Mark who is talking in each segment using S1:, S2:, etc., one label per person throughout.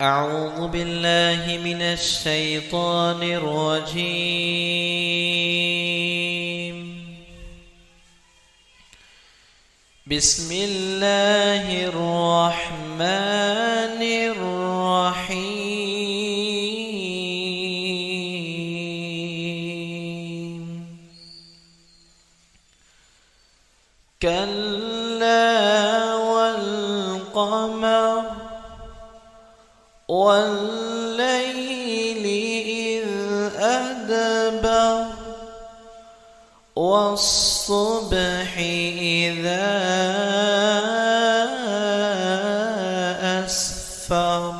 S1: أعوذ بالله من الشيطان الرجيم. بسم الله الرحمن الرحيم. كلا والقمر والليل إذ أدبر والصبح إذا أسفر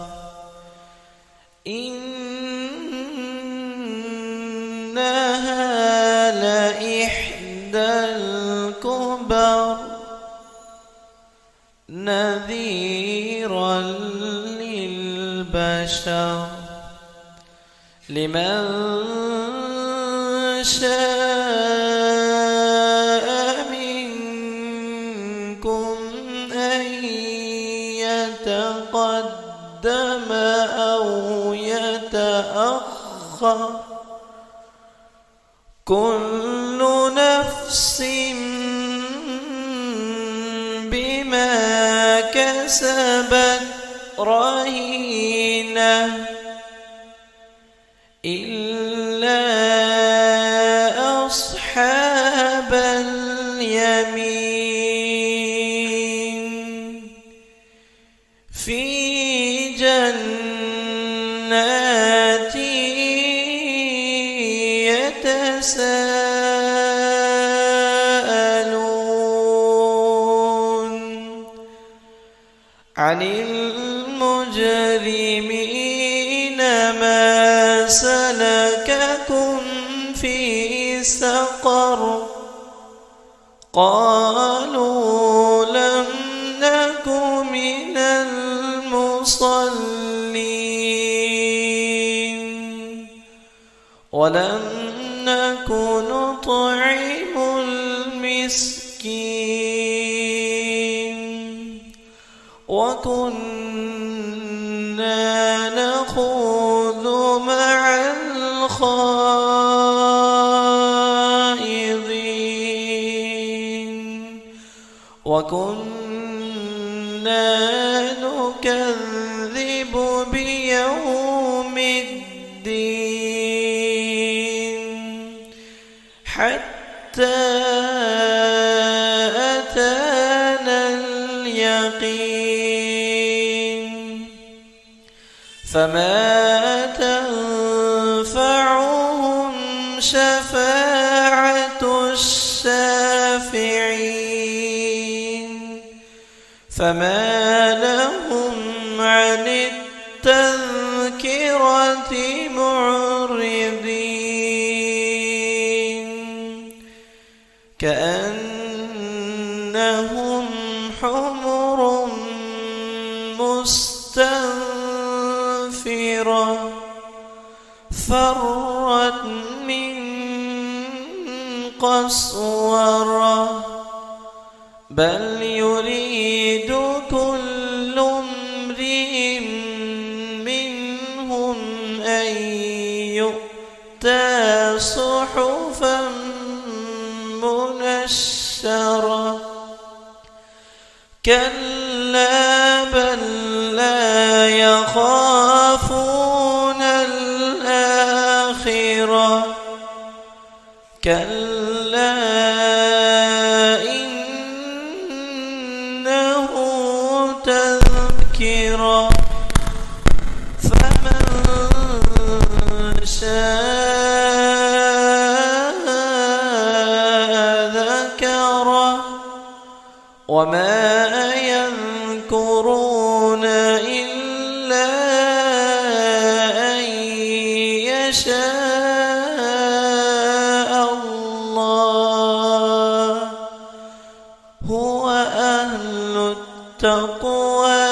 S1: إنها لإحدى الكبر نذيرا للبشر لمن شاء منكم أن يتقدم أو يتأخر كل نفس بما كسبت رهينة إلا أصحاب اليمين في جنات يتساءلون عن المجرمين ما سلككم في سقر قالوا لم نك من المصلين ولم نك نطعم المسكين وكنا نخوض مع الخائضين وكنا نكذب بيوم الدين حتى أتانا اليقين فما تنفعهم شفاعة الشافعين فما لهم عن التذكرة معرضين كأنهم حمر مستنفرة فرت من قسورة بل يريد كل امرئ منهم أن يؤتى صحفا منشرة كلا بل لا يخافون الآخرة كلا إنه تذكرة فمن شاء ذكره وما يذكرون إلا أن يشاء الله هو أهل التقوى